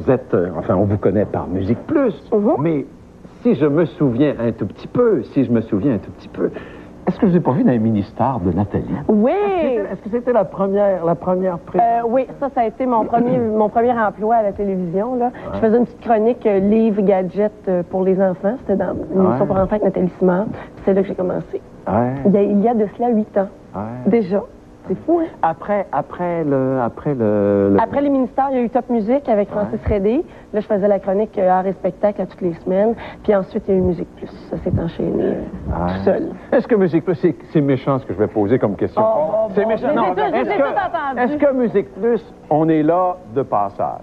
vous êtes, enfin, on vous connaît par Musique Plus, mais si je me souviens un tout petit peu, est-ce que je n'ai pas vu dans les mini-stars de Nathalie? Oui! Est-ce que c'était la première prise? Oui, ça a été mon premier emploi à la télévision. Là. Je faisais une petite chronique livres, gadgets pour les enfants. C'était dans une émission pour enfants avec Nathalie Simard. C'est là que j'ai commencé. Il y a de cela 8 ans. Déjà. C'est fou, hein? Après les ministères, il y a eu Top Music avec Francis Redé. Là, je faisais la chronique art et spectacle à toutes les semaines. Puis ensuite, il y a eu Musique Plus. Ça s'est enchaîné tout seul. Est-ce que Musique Plus, c'est méchant ce que je vais poser comme question? C'est méchant. Non, est-ce que Musique Plus, on est là de passage?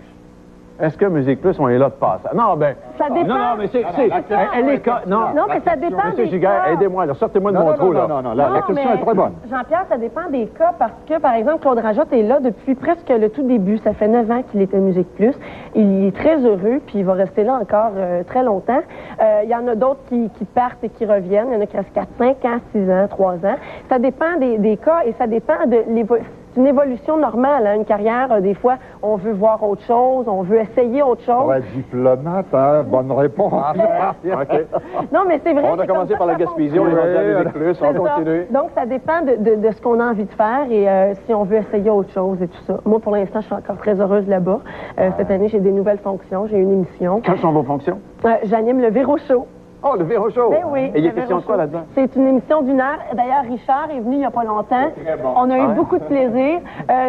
Est-ce que Musique Plus, on est là de passage? Non, ben... Ça dépend. Non, mais c'est... Elle est... Non, mais ça dépend Monsieur des Giguère, cas. aidez-moi, là. Sortez-moi de mon trou, là. Non, la question est très bonne. Jean-Pierre, ça dépend des cas parce que, par exemple, Claude Rajotte est là depuis presque le tout début. Ça fait 9 ans qu'il était Musique Plus. Il est très heureux, puis il va rester là encore très longtemps. Il y en a d'autres qui partent et qui reviennent. Il y en a qui restent 4, 5 ans, 6 ans, 3 ans. Ça dépend des cas et ça dépend de l'évolution. C'est une évolution normale, hein, une carrière. Des fois, on veut voir autre chose, on veut essayer autre chose. Ouais, diplomate, hein? Bonne réponse. Non, mais c'est vrai. On a commencé par la Gaspésie, on est rendu à Musique Plus, on continue. Donc, ça dépend de ce qu'on a envie de faire et si on veut essayer autre chose et tout ça. Moi, pour l'instant, je suis encore très heureuse là-bas. Cette année, j'ai des nouvelles fonctions, j'ai une émission. Quelles sont vos fonctions? J'anime le Véro Show. Oh, le Véro Show! Ben oui, et il y a question de quoi là-dedans? C'est une émission d'1 heure. D'ailleurs, Richard est venu il n'y a pas longtemps. On a eu beaucoup de plaisir.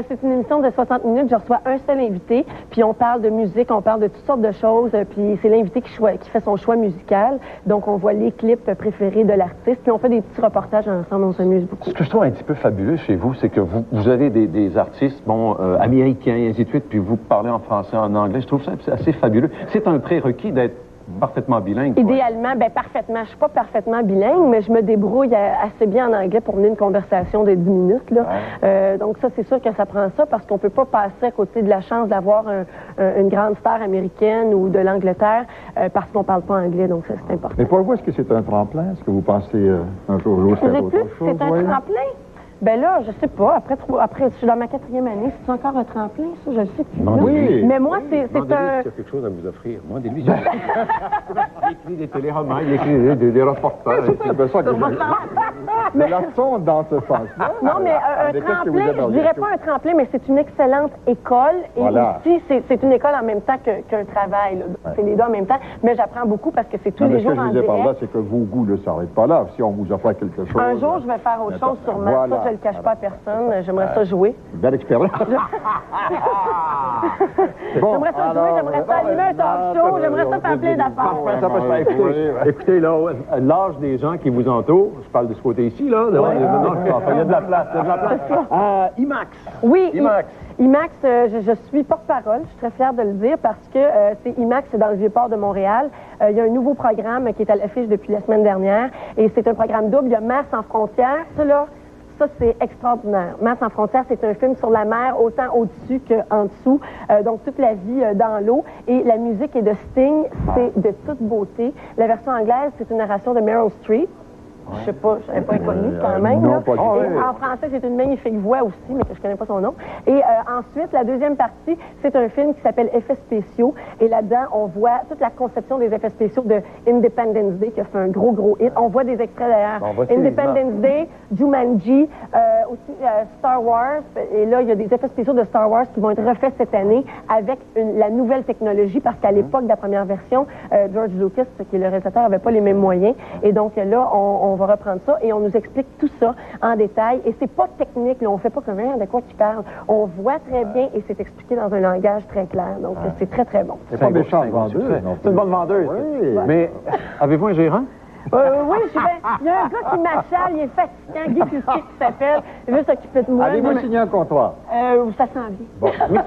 C'est une émission de 60 minutes. Je reçois un seul invité. Puis on parle de musique, on parle de toutes sortes de choses. Puis c'est l'invité qui fait son choix musical. Donc on voit les clips préférés de l'artiste. Puis on fait des petits reportages ensemble. On s'amuse beaucoup. Ce que je trouve un petit peu fabuleux chez vous, c'est que vous avez des artistes, américains et ainsi de suite, puis vous parlez en français, en anglais. Je trouve ça assez fabuleux. C'est un prérequis d'être parfaitement bilingue. Idéalement, bien parfaitement. Je suis pas parfaitement bilingue, mais je me débrouille assez bien en anglais pour mener une conversation de 10 minutes. Là. Donc ça, c'est sûr que ça prend ça parce qu'on peut pas passer à côté de la chance d'avoir une grande star américaine ou de l'Angleterre parce qu'on parle pas anglais. Donc ça, c'est important. Mais pour vous, est-ce que c'est un tremplin? Est-ce que vous pensez un jour ou l'autre faire autre chose? C'est un tremplin? Ben là, je sais pas. Après, je suis dans ma 4e année. C'est encore un tremplin, ça? Je le sais plus. Oui. Mais moi, c'est un... Il y a quelque chose à vous offrir. Demandez-lui. Il écrit des téléromans, il écrit des reportages. C'est ça que la sonde dans ce sens-là. Non, mais un tremplin, je dirais pas un tremplin, mais c'est une excellente école. Et aussi, c'est une école en même temps qu'un travail. C'est les deux en même temps. Mais j'apprends beaucoup parce que c'est tous les jours en direct. Ce que je disais par là, c'est que vos goûts ne s'arrêtent pas là. Si on vous offre quelque chose... Un jour, je vais faire autre chose sûrement. Voilà. Ça, je le cache pas à personne. J'aimerais ça jouer. Belle expérience. J'aimerais ça jouer, j'aimerais ça animer un talk show, j'aimerais ça faire plein d'affaires. Écoutez, là, l'âge des gens qui vous entourent, je parle de ce côté ici, là. Il y a de la place, IMAX. Oui, IMAX. IMAX, je suis porte-parole, je suis très fière de le dire parce que c'est IMAX, c'est dans le Vieux-Port de Montréal. Il y a un nouveau programme qui est à l'affiche depuis la semaine dernière et c'est un programme double. Il y a Mer sans frontières, ça, c'est extraordinaire. Mer sans frontières, c'est un film sur la mer, autant au-dessus qu'en dessous. Donc, toute la vie dans l'eau. Et la musique est de Sting, c'est de toute beauté. La version anglaise, c'est une narration de Meryl Streep. Je sais pas, je n'avais pas inconnu quand même. Non, pas du tout. En français, c'est une magnifique voix aussi, mais que je connais pas son nom. Et ensuite, la deuxième partie, c'est un film qui s'appelle Effets spéciaux. Et là-dedans, on voit toute la conception des effets spéciaux de Independence Day, qui a fait un gros hit. On voit des extraits d'ailleurs. Independence Day, Jumanji, aussi Star Wars. Et là, il y a des effets spéciaux de Star Wars qui vont être refaits cette année avec la nouvelle technologie, parce qu'à l'époque de la première version, George Lucas, qui est le réalisateur, n'avait pas les mêmes moyens. Et donc là, on va reprendre ça et on nous explique tout ça en détail. Et c'est pas technique, là, on fait pas comme rien de quoi tu parles. On voit très bien et c'est expliqué dans un langage très clair. Donc c'est très, très bon. C'est pas méchant vendeuse. C'est une bonne vendeuse. Oui. Mais avez-vous un gérant? Oui, il y a un gars qui m'achale, il est fatigant, Guy Cusquet qui s'appelle, il veut s'occuper de moi. Allez-vous signer un contrat? Ça s'en vient. Bon, mais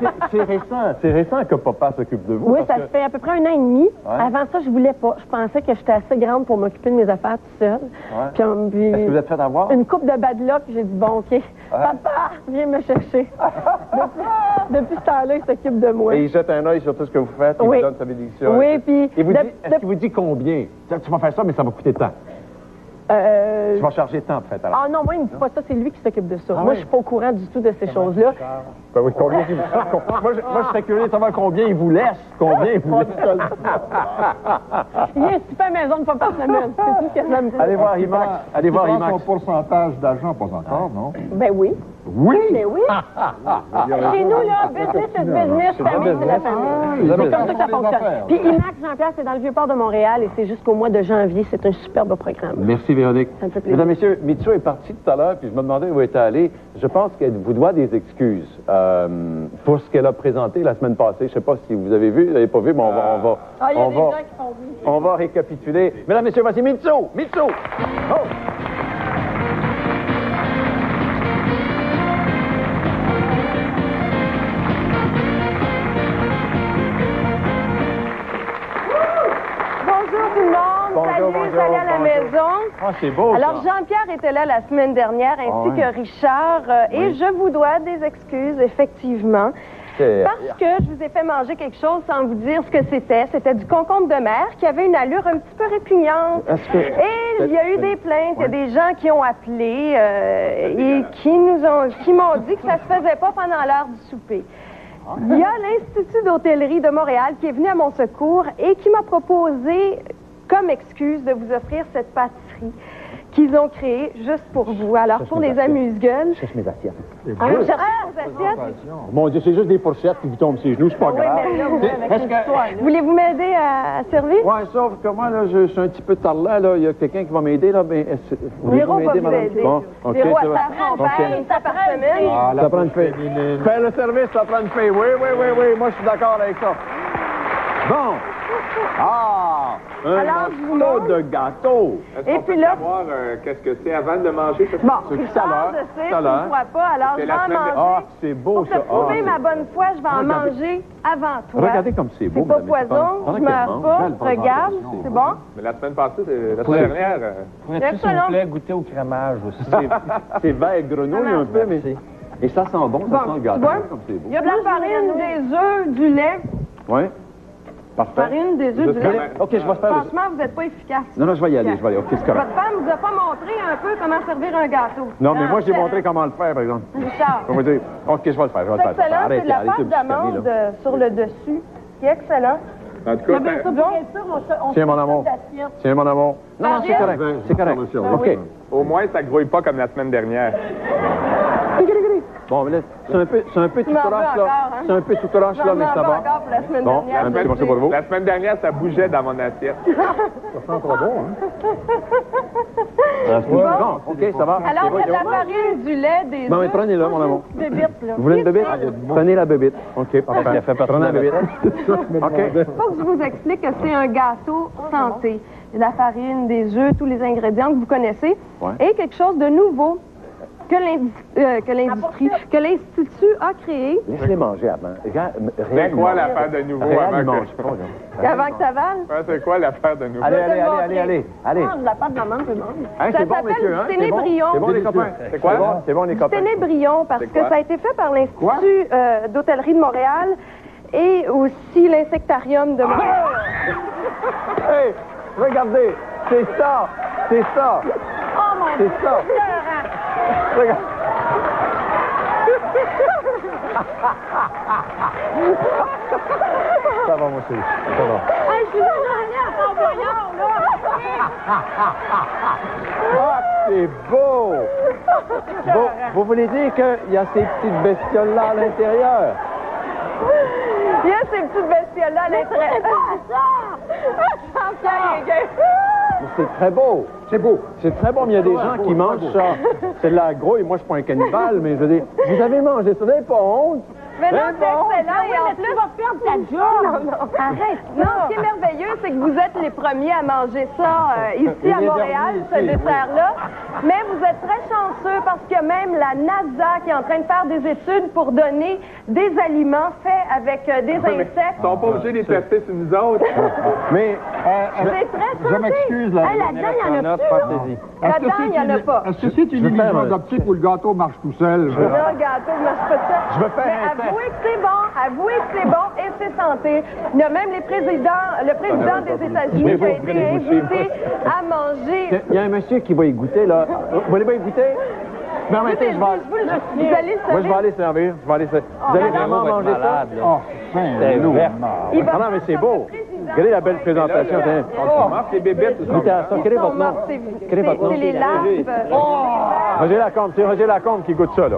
c'est récent que papa s'occupe de vous. Oui, ça fait à peu près 1 an et demi. Ouais. Avant ça, je voulais pas. Je pensais que j'étais assez grande pour m'occuper de mes affaires toute seule. Ouais. Puis, est-ce que vous êtes fait avoir? Une coupe de bad luck, j'ai dit, bon, OK, papa, viens me chercher. Depuis ce temps-là, il s'occupe de moi. Et il jette un œil sur tout ce que vous faites, il vous donne sa bénédiction. Oui, puis... Est-ce qu'il vous dit combien? Tu vas faire ça, mais ça va coûter tant. Tu vas charger de temps, peut-être. Ah non, moi, il me dit pas ça, c'est lui qui s'occupe de ça. Moi, je suis pas au courant du tout de ces choses-là. Ben oui, combien moi, je serais curieux de savoir combien il vous laisse. Combien il vous laisse. Il est super maison une fois par semaine. C'est tout ce que ça me dit. Allez voir IMAX. Allez voir IMAX. Son pourcentage d'argent, pas encore, non? Ben oui. Oui! Mais oui. Chez nous, là, business is business, famille, c'est la famille. C'est comme ça que ça fonctionne. Puis IMAX, Jean-Pierre, c'est dans le Vieux-Port de Montréal et c'est jusqu'au mois de janvier. C'est un superbe programme. Merci, Véronique. Ça me fait plaisir. Mesdames, Messieurs, Mitsu est parti tout à l'heure, puis je me demandais où elle était allée. Je pense qu'elle vous doit des excuses pour ce qu'elle a présenté la semaine passée. Je ne sais pas si vous avez vu, vous n'avez pas vu, mais on va récapituler. Mesdames, Messieurs, voici Mitsu! Mitsu! Oh! Bonjour tout le monde. Salut à la maison. Ah, c'est beau, Alors, ça. Jean-Pierre était là la semaine dernière, ainsi que Richard, et je vous dois des excuses, effectivement. Parce que je vous ai fait manger quelque chose sans vous dire ce que c'était. C'était du concombre de mer qui avait une allure un petit peu répugnante. Et il y a eu des plaintes, il y a des gens qui ont appelé et qui m'ont dit que ça se faisait pas pendant l'heure du souper. Il y a l'Institut d'hôtellerie de Montréal qui est venu à mon secours et qui m'a proposé comme excuse de vous offrir cette pâtisserie qu'ils ont créée juste pour vous. Alors, pour les amuse-gueules... Cherche mes assiettes. Cherchez vos assiettes. Mon Dieu, c'est juste des fourchettes qui vous tombent sur les genoux, c'est pas grave. Voulez-vous m'aider à servir? Oui, sauf que moi, là, je suis un petit peu tarlant, là. Il y a quelqu'un qui va m'aider, là. Ben, Véro va vous aider. Bon, OK, Véro, ça va. une fois par semaine. Ah, ça prend une fille. Faire le service, ça prend une fille. Oui. Moi, je suis d'accord avec ça. Bon. Ah! Alors, je vous morceau montre. de gâteau. Est-ce qu'on peut savoir qu'est-ce que c'est avant de manger? Bon, C'est Richard, je sais, tu ne crois pas, alors je vais en manger. Ah, c'est beau, Pour ça. te prouver ma bonne foi, je vais en manger avant toi. Regardez comme c'est beau. C'est pas madame. poison, Pendant je qu'elle meurs mange, pas. elle pense Regarde, en c'est bon? Mais la semaine passée, la semaine dernière... Pourrais-tu, s'il vous plaît, goûter au crémage aussi? C'est vert grenouille un peu, mais... Et ça sent bon, ça sent le gâteau. Tu vois, Comme c'est beau. il y a de la farine, des œufs, du lait. Oui. Parfait. Farine, des œufs, du lait. OK, je vais faire... Franchement, vous n'êtes pas efficace. Non, je vais y aller. OK, c'est correct. Votre femme vous a pas montré un peu comment servir un gâteau. Non, mais moi, j'ai montré comment le faire, par exemple. Richard. On va dire, OK, je vais le faire, C'est excellent, c'est de la pâte d'amande sur le dessus, qui est excellent. En tout cas, Tiens, mon amour. Tiens, mon amour. Non, c'est correct. C'est correct. OK. au moins, ça grouille pas comme la semaine dernière. Bon, mais là, c'est un peu tout croche, là. C'est un peu tout croche, là, mais ça va. Encore pour la semaine Bon, dernière. un petit morceau pour vous. La semaine dernière, ça bougeait dans mon assiette. Ça sent trop bon, hein? Bon, OK, ça va. Alors, il y a de la farine, du lait, des Bon, mais œufs. prenez-le, mon amour. Bébite, là. Vous voulez une bébite? Prenez la bébite. OK, parfait. Prenez la bébite. OK. Faut que je vous explique que c'est un gâteau santé. Il y a de la farine, des œufs, tous les ingrédients que vous connaissez. Ouais. Et quelque chose de nouveau que l'Institut a créé. Laisse-les manger avant. C'est quoi l'affaire de nouveau avant que... Avant que ça vale. Ouais, c'est quoi l'affaire de nouveau? Allez. Ah, de la pâte d'amande, c'est bon. Hein, Ça c'est bon, s'appelle messieurs, hein? du C'est bon? ténébrion. C'est bon, les copains? C'est quoi? C'est bon, les Du copains? ténébrion, parce C'est que quoi? ça a été fait par l'Institut d'hôtellerie de Montréal et aussi l'Insectarium de Montréal. Hey, regardez, c'est ça. Oh mon Dieu! C'est ça. Regarde. Ça va, mon chéri. Ça va. Hey, je suis derrière ton voyant, là! Ah, c'est beau! Vous voulez dire qu'il y a ces petites bestioles-là à l'intérieur? Il y a ces petites bestioles-là à l'intérieur. C'est pas ça! Jean-Pierre est gay. Mais c'est très beau. C'est beau. C'est très bon, mais il y a des gens qui mangent ça. C'est de la grouille. Moi, je suis pas un cannibale, mais je veux dire, vous avez mangé ça, vous n'avez pas honte? Mais non, c'est excellent. Et en plus, tu vas perdre ta job. Non, arrête. Non, ce qui est merveilleux, c'est que vous êtes les premiers à manger ça ici à Montréal, ce dessert-là. Mais vous êtes très chanceux parce qu'il y a même la NASA qui est en train de faire des études pour donner des aliments faits avec des insectes. Ils sont pas obligés de les tester sur nous autres. Mais, C'est très santé. Je m'excuse, là. Hey, là-dedans, il n'y en a plus. Là-dedans, il n'y en a pas. Est-ce que c'est une illusion d'optique où le gâteau marche tout seul? Non, gâteau, je marche pas de ça. je veux faire Mais un test. avouez que c'est bon, avouez que c'est bon, et c'est santé. Il y a même le président des États-Unis qui a été invité à manger. Il y a un monsieur qui va y goûter, là. Vous voulez pas y goûter? Non, mais je vais Moi, je vais aller servir. Vous allez vraiment manger ça? Oh, c'est lourd. Ah non, mais c'est beau. Quelle est la belle présentation? C'est bébête. Goûtez à ça. Quel est votre nom? Quel est votre nom? C'est les larves. Roger Lacombe, c'est Roger Lacombe qui goûte ça, là.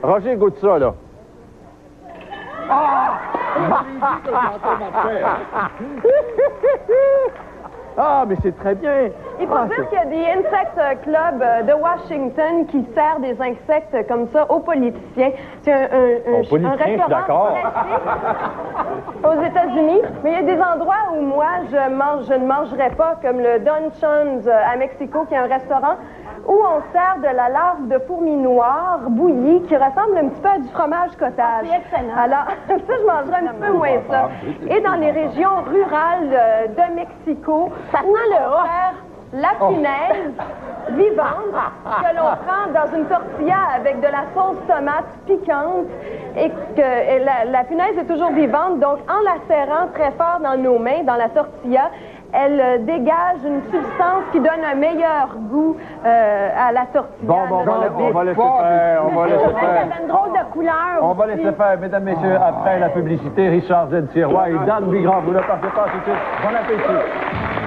Roger goûte ça, là. Ah, mais c'est très bien. Il faut dire qu'il y a des Insect Club de Washington qui sert des insectes comme ça aux politiciens. C'est un restaurant aux États-Unis. Mais il y a des endroits où moi, je ne mangerais pas, comme le Don Chan's à Mexico, qui est un restaurant où on sert de la larve de fourmi noire bouillie qui ressemble un petit peu à du fromage cottage. C'est excellent. Alors, ça, je mangerais un petit peu moins ça. Et dans les régions rurales de Mexico, Ça sent le sert la punaise vivante que l'on prend dans une tortilla avec de la sauce tomate piquante et que la punaise est toujours vivante, donc en la serrant très fort dans nos mains, dans la tortilla, elle dégage une substance qui donne un meilleur goût à la tortilla. Bon, on va laisser faire, on va laisser Ça faire. fait une drôle de couleur. On va laisser faire, mesdames, messieurs, après la publicité, Richard Z. Sirois et Dan Bigrand. Vous ne partez pas tout de suite. Bon appétit.